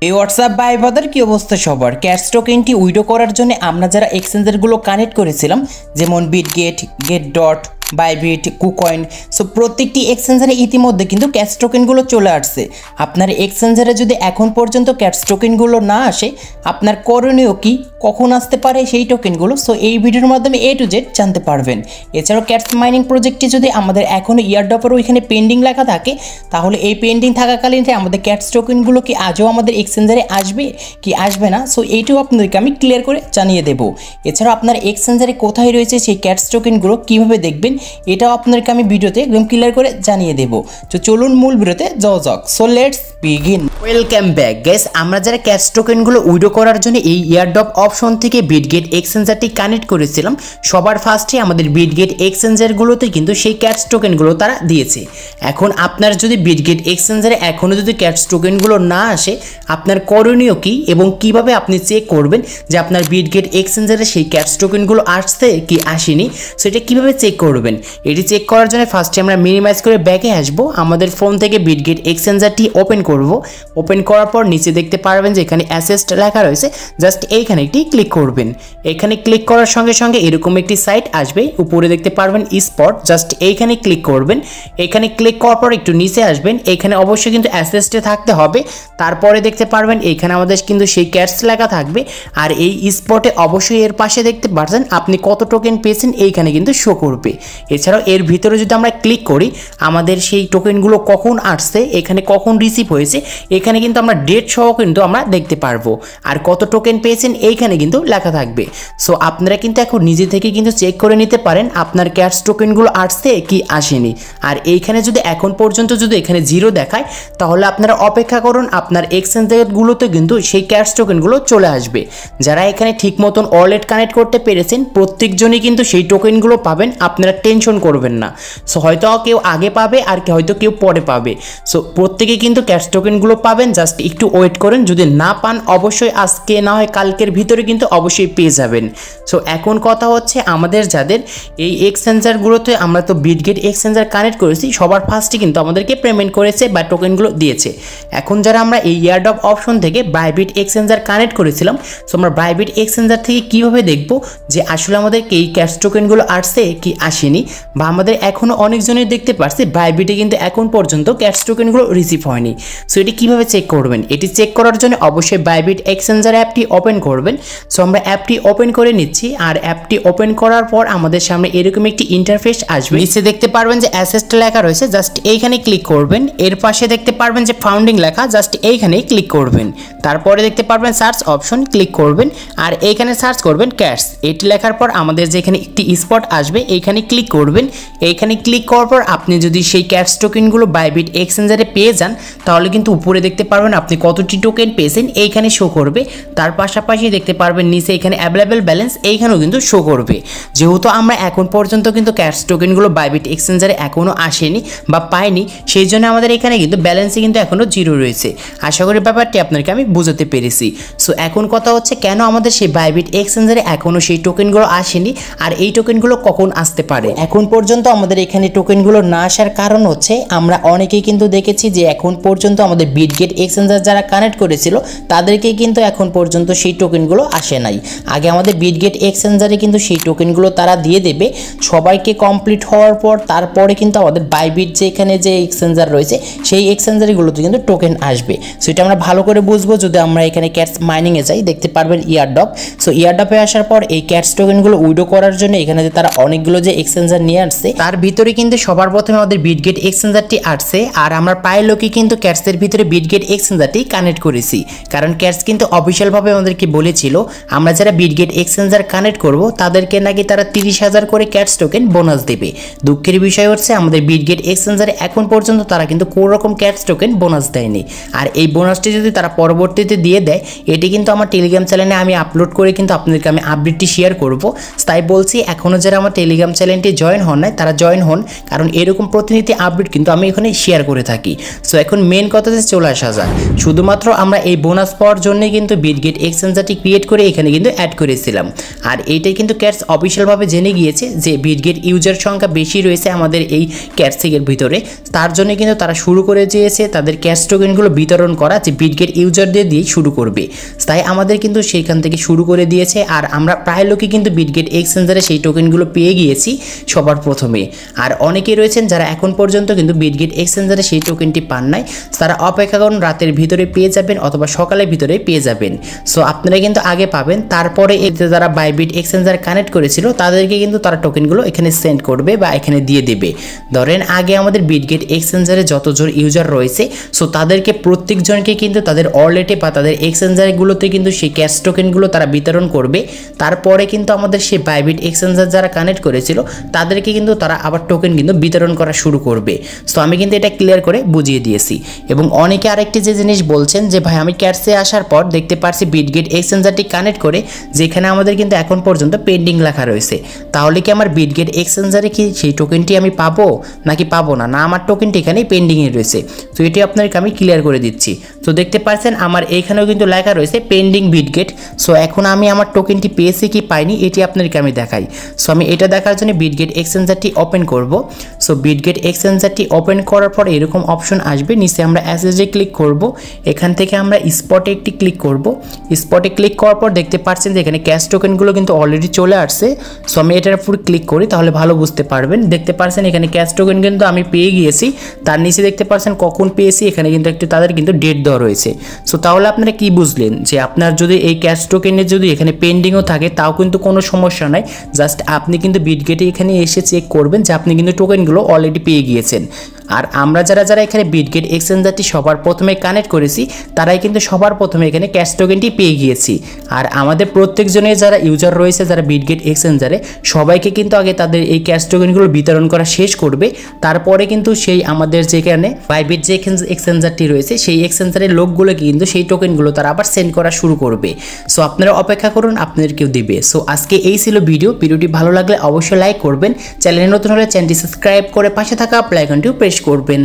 এই হোয়াটসঅ্যাপ ভাই ব্রাদার কি অবস্থা সবার। ক্যাশ টোকেনটি উইড্রো করার জন্য আমরা যারা এক্সচেঞ্জারগুলো কানেক্ট করেছিলাম যেমন Bitget, gate dot, Bybit, KuCoin, so প্রত্যেকটি এক্সচেঞ্জারে ইতিমধ্যে কিন্তু ক্যাশ টোকেনগুলো চলে আসছে। আপনার এক্সচেঞ্জারে যদি এখন পর্যন্ত ক্যাশ টোকেনগুলো না আসে, আপনার করণীয় কি, কখন আসতে পারে সেই টোকেনগুলো, সো এই ভিডিওর মাধ্যমে A to Z জানতে পারবেন। এছাড়াও ক্যাশ মাইনিং প্রজেক্টটি যদি আমাদের এখনও ইয়ারড্রপের ওইখানে পেন্ডিং লেখা থাকে, তাহলে এই পেন্ডিং থাকাকালীন আমাদের ক্যাশ টোকেনগুলো কি আজও আমাদের এক্সচেঞ্জারে আসবে কি আসবে না, সো এইটাও আপনাদেরকে আমি ক্লিয়ার করে জানিয়ে দেবো। এছাড়াও আপনার এক্সচেঞ্জারে কোথায় রয়েছে সেই ক্যাশ টোকেনগুলো কীভাবে দেখবেন, এটাও আপনাদেরকে আমি ভিডিওতে একদম ক্লিয়ার করে জানিয়ে দেবো। তো চলুন মূল ভিডিওতে যাওয়া যাক। So let's begin. Welcome back guys. আমরা যারা ক্যাশ টোকেনগুলো উইড্রো করার জন্য এই ইয়ারড্রপ অপশন থেকে বিটগেট এক্সচেঞ্জারটি কানেক্ট করেছিলাম, সবার ফার্স্টে আমাদের বিটগেট এক্সচেঞ্জারগুলোতে কিন্তু সেই ক্যাশ টোকেনগুলো তারা দিয়েছে। এখন আপনার যদি বিটগেট এক্সচেঞ্জারে এখনও যদি ক্যাশ টোকেনগুলো না আসে, আপনার করণীয় কি এবং কিভাবে আপনি চেক করবেন যে আপনার বিটগেট এক্সচেঞ্জারে সেই ক্যাশ টোকেনগুলো আসছে কি আসেনি, সেটা কিভাবে চেক করবেন। এটি চেক করার জন্য ফার্স্টে আমরা মিনিমাইজ করে ব্যাকে আসবো। আমাদের ফোন থেকে বিটগেট এক্সচেঞ্জারটি ওপেন করব। ওপেন করার পর নিচে দেখতে পারবেন যে এখানে অ্যাসেস্ট লেখা রয়েছে, জাস্ট এইখানে একটি ক্লিক করবেন। এখানে ক্লিক করার সঙ্গে সঙ্গে এরকম একটি সাইট আসবে, উপরে দেখতে পারবেন স্পট, জাস্ট এইখানে ক্লিক করবেন। এখানে ক্লিক করার পর একটু নিচে আসবেন, এখানে অবশ্যই কিন্তু অ্যাসেস্টে থাকতে হবে। তারপরে দেখতে পারবেন এইখানে আমাদের কিন্তু সেই ক্যাশ লেখা থাকবে, আর এই স্পটে অবশ্যই এর পাশে দেখতে পাচ্ছেন আপনি কত টোকেন পেয়েছেন, এইখানে কিন্তু শো করবে। এছাড়াও এর ভিতরে যদি আমরা ক্লিক করি, আমাদের সেই টোকেনগুলো কখন আসছে, এখানে কখন রিসিভ হয়েছে, এখানে কিন্তু আমরা ডেট সহ কিন্তু আমরা দেখতে পারবো, আর কত টোকেন পেয়েছেন এইখানে কিন্তু লেখা থাকবে। সো আপনারা কিন্তু এখন নিজে থেকে কিন্তু চেক করে নিতে পারেন আপনার ক্যাশ টোকেনগুলো আসছে কি আসেনি। আর এইখানে যদি এখন পর্যন্ত যদি এখানে জিরো দেখায়, তাহলে আপনারা অপেক্ষা করুন, আপনার এক্সচেঞ্জারগুলোতে কিন্তু সেই ক্যাশ টোকেনগুলো চলে আসবে। যারা এখানে ঠিক মতন ওয়ালেট কানেক্ট করতে পেরেছেন, প্রত্যেকজনই কিন্তু সেই টোকেনগুলো পাবেন, আপনারা টেনশন করবেন না। সো হয়তো কেউ আগে পাবে আর হয়তো কেউ পরে পাবে, সো প্রত্যেকে কিন্তু ক্যাশ টোকেনগুলো পাবেন, জাস্ট একটু ওয়েট করেন। যদি না পান অবশ্যই আজকে না হয় কালকের ভিতরে কিন্তু অবশ্যই পেয়ে যাবেন। সো এখন কথা হচ্ছে আমাদের যাদের এই এক্সচেঞ্জারগুলোতে আমরা তো বিটগেট এক্সচেঞ্জার কানেক্ট করেছি, সবার ফার্স্টে কিন্তু আমাদেরকে পেমেন্ট করেছে বা টোকেনগুলো দিয়েছে। এখন যারা আমরা এই ইয়ারড্রপ অপশন থেকে বাইবিট এক্সচেঞ্জার কানেক্ট করেছিলাম, সো আমরা বাইবিট এক্সচেঞ্জার থেকে কীভাবে দেখব যে আসলে আমাদের এই ক্যাশ টোকেনগুলো আসছে কি আসেনি, বা আমাদের এখনও অনেকজনের দেখতে পাচ্ছি বাইবিটে কিন্তু এখন পর্যন্ত ক্যাশ টোকেনগুলো রিসিভ হয়নি। সো এটি কীভাবে চেক করবেন, এটি চেক করার জন্য অবশ্যই বাইবিট এক্সচেঞ্জার অ্যাপটি ওপেন করবেন। সো আমরা অ্যাপটি ওপেন করে নিচ্ছি, আর অ্যাপটি ওপেন করার পর আমাদের সামনে এরকম একটি ইন্টারফেস আসবে। নিচে দেখতে পারবেন যে অ্যাসেস্ট লেখা রয়েছে, জাস্ট এইখানে ক্লিক করবেন। এর পাশে দেখতে পারবেন যে ফাউন্ডিং লেখা, জাস্ট এইখানেই ক্লিক করবেন। তারপরে দেখতে পারবেন সার্চ অপশন, ক্লিক করবেন, আর এইখানে সার্চ করবেন ক্যাশ। এটি লেখার পর আমাদের যেখানে একটি স্পট আসবে, এইখানে ক্লিক করবেন। এইখানে ক্লিক করার পর আপনি যদি সেই ক্যাশ টোকেনগুলো বাইবিট এক্সচেঞ্জারে পেয়ে যান, তাহলে কিন্তু উপরে দেখতে পারবেন আপনি কতটি টোকেন পেয়েছেন এইখানে শো করবে। তার পাশাপাশি দেখতে পারবেন নিচে এখানে অ্যাভেলেবেল ব্যালেন্স এইখানেও কিন্তু শো করবে। যেহেতু আমরা এখন পর্যন্ত কিন্তু ক্যাশ টোকেনগুলো বাইবিট এক্সচেঞ্জারে এখনও আসেনি বা পাইনি, সেই জন্য আমাদের এখানে কিন্তু ব্যালেন্সে কিন্তু এখনও জিরো রয়েছে। আশা করি ব্যাপারটি আপনাকে আমি বোঝাতে পেরেছি। সো এখন কথা হচ্ছে কেন আমাদের সেই বাইবিট এক্সচেঞ্জারে এখনও সেই টোকেনগুলো আসেনি, আর এই টোকেনগুলো কখন আসতে পারে। এখন পর্যন্ত আমাদের এখানে টোকেনগুলো না আসার কারণ হচ্ছে আমরা অনেকেই কিন্তু দেখেছি যে এখন পর্যন্ত আমাদের বিটগেট এক্সচেঞ্জার যারা কানেক্ট করেছিল তাদেরকে কিন্তু এখন পর্যন্ত সেই টোকেনগুলো আসে নাই। আগে আমাদের বিটগেট এক্সচেঞ্জারে কিন্তু সেই টোকেনগুলো তারা দিয়ে দেবে সবাইকে কমপ্লিট হওয়ার পর, তারপরে কিন্তু আমাদের বাইবিট যেখানে যে এক্সচেঞ্জার রয়েছে সেই এক্সচেঞ্জারগুলোতে কিন্তু টোকেন আসবে। সো এটা আমরা ভালো করে বুঝবো যদি আমরা এখানে ক্যাশ মাইনিংয়ে যাই। দেখতে পারবেন ইয়ারড্রপ। সো ইয়ারড্রপে আসার পর এই ক্যাশ টোকেনগুলো উইড্রো করার জন্য এখানে যে তারা অনেকগুলো যে এক্সচেঞ্জার নিয়ে আসছে, তার ভিতরে কিন্তু সবার প্রথমে আমাদের বিটগেট এক্সচেঞ্জারটি আসছে। আর আমরা প্রায় লোকই কিন্তু ক্যাশের ভিতরে বিটগেট এক্সচেঞ্জারটি কানেক্ট করেছি, কারণ ক্যাশ কিন্তু অফিসিয়ালভাবে আমাদেরকে বলেছিল আমরা যারা বিটগেট এক্সচেঞ্জার কানেক্ট করব তাদেরকে নাকি তারা 30,000 করে ক্যাশ টোকেন বোনাস দেবে। দুঃখের বিষয় হচ্ছে আমাদের বিটগেট এক্সচেঞ্জারে এখন পর্যন্ত তারা কিন্তু কোনো রকম ক্যাশ টোকেন বোনাস দেয়নি। আর এই বোনাসটি যদি তারা পরবর্তীতে দিয়ে দেয়, এটি কিন্তু আমার টেলিগ্রাম চ্যানেলে আমি আপলোড করে কিন্তু আপনাদেরকে আমি আপডেটটি শেয়ার করব। তাই বলছি এখনও যারা আমার টেলিগ্রাম চ্যানেলটি অনেকে জয়েন হন নাই, তারা জয়েন হন, কারণ এরকম প্রতিনিধি আপডেট কিন্তু আমি এখানে শেয়ার করে থাকি। সো এখন মেন কথাতে চলে আসা যাক। শুধুমাত্র আমরা এই বোনাস পাওয়ার জন্যই কিন্তু বিটগেট এক্সচেঞ্জারটি ক্রিয়েট করে এখানে কিন্তু অ্যাড করেছিলাম। আর এইটাই কিন্তু ক্যাটস অফিসিয়ালভাবে জেনে গিয়েছে যে বিটগেট ইউজার সংখ্যা বেশি রয়েছে আমাদের এই ক্যাটসিকের ভিতরে, তার জন্য কিন্তু তারা শুরু করে দিয়েছে তাদের ক্যাশ টোকেনগুলো বিতরণ করা, যে বিটগেট ইউজারদের দিয়ে শুরু করবে। তাই আমাদের কিন্তু সেইখান থেকে শুরু করে দিয়েছে। আর আমরা প্রায় লোকই কিন্তু বিটগেট এক্সচেঞ্জারে সেই টোকেনগুলো পেয়ে গিয়েছি সবার প্রথমে। আর অনেকেই রয়েছেন যারা এখন পর্যন্ত কিন্তু বিটগেট এক্সচেঞ্জারে সেই টোকেনটি পান নাই, তারা অপেক্ষা করুন, রাতের ভিতরে পেয়ে যাবেন অথবা সকালের ভিতরে পেয়ে যাবেন। সো আপনারা কিন্তু আগে পাবেন, তারপরে এতে যারা বাইবিট এক্সচেঞ্জার কানেক্ট করেছিল তাদেরকে কিন্তু তারা টোকেনগুলো এখানে সেন্ড করবে বা এখানে দিয়ে দেবে। ধরেন আগে আমাদের বিটগেট এক্সচেঞ্জারে যতজন ইউজার রয়েছে, সো তাদেরকে প্রত্যেকজনকে কিন্তু তাদের ওয়ালেটে বা তাদের এক্সচেঞ্জারগুলোতে কিন্তু সেই ক্যাশ টোকেনগুলো তারা বিতরণ করবে। তারপরে কিন্তু আমাদের সেই বাইবিট এক্সচেঞ্জার যারা কানেক্ট করেছিল তাদেরকে কিন্তু তারা আবার টোকেন কিন্তু বিতরণ করা শুরু করবে। সো আমি কিন্তু এটা ক্লিয়ার করে বুঝিয়ে দিয়েছি। এবং অনেকে আরেকটি যে জিনিস বলছেন যে ভাই আমি ক্যাটসে আসার পর দেখতে পারছি বিটগেট এক্সচেঞ্জারটি কানেক্ট করে যেখানে আমাদের কিন্তু এখন পর্যন্ত পেন্ডিং লেখা রয়েছে, তাহলে কি আমার বিটগেট এক্সচেঞ্জারে কি সেই টোকেনটি আমি পাবো নাকি পাবো না? না, আমার টোকেনটি এখানেই পেন্ডিংয়ে রয়েছে। তো এটি আপনাদেরকে আমি ক্লিয়ার করে দিচ্ছি। তো দেখতে পাচ্ছেন আমার এখানেও কিন্তু লেখা রয়েছে পেন্ডিং বিটগেট। সো এখন আমি আমার টোকেনটি পেয়েছি কি পাইনি এটি আপনাদেরকে আমি দেখাই। সো আমি এটা দেখার জন্য বিটগেট এক্সচেঞ্জারটি ওপেন করব। সো বিটগেট এক্সচেঞ্জারটি ওপেন করার পর এরকম অপশন আসবে, নিচে আমরা অ্যাসেসে ক্লিক করব, এখান থেকে আমরা স্পটে একটি ক্লিক করব। স্পটে ক্লিক করার পর দেখতে পাচ্ছেন যে এখানে ক্যাশ টোকেনগুলো কিন্তু অলরেডি চলে আসছে। সো আমি এটার উপর ক্লিক করি তাহলে ভালো বুঝতে পারবেন। দেখতে পাচ্ছেন এখানে ক্যাশ টোকেন কিন্তু আমি পেয়ে গিয়েছি, তার নিচে দেখতে পাচ্ছেন কখন পেয়েছি, এখানে কিন্তু একটু তাদের কিন্তু ডেট দেওয়া রয়েছে। সো তাহলে আপনারা কি বুঝলেন যে আপনার যদি এই ক্যাশ টোকেনে যদি এখানে পেন্ডিংও থাকে তাও কিন্তু কোনো সমস্যা নাই, জাস্ট আপনি কিন্তু বিটগেটে এখানে এসে চেক করবেন যে আপনি কিন্তু টোকেনগুলো অলরেডি পেয়ে গিয়েছেন। আর আমরা যারা এখানে বিটগেট এক্সচেঞ্জারটি সবার প্রথমে কানেক্ট করেছি তারাই কিন্তু সবার প্রথমে এখানে ক্যাশ টোকেনটি পেয়ে গিয়েছি। আর আমাদের প্রত্যেকজনের যারা ইউজার রয়েছে যারা বিটগেট এক্সচেঞ্জারে, সবাইকে কিন্তু আগে তাদের এই ক্যাশ টোকেনগুলো বিতরণ করা শেষ করবে, তারপরে কিন্তু সেই আমাদের যেখানে বাইবিট যে এক্সচেঞ্জারটি রয়েছে সেই এক্সচেঞ্জারের লোকগুলোকে কিন্তু সেই টোকেনগুলো তারা আবার সেন্ড করা শুরু করবে। সো আপনারা অপেক্ষা করুন, আপনাদেরকেও দিবে। সো আজকে এই ছিল ভিডিওটি ভালো লাগলে অবশ্যই লাইক করবেন, চ্যানেলে নতুন হলে চ্যানেলটি সাবস্ক্রাইব করে পাশে থাকা বেল আইকনটিও প্রেস করবেন।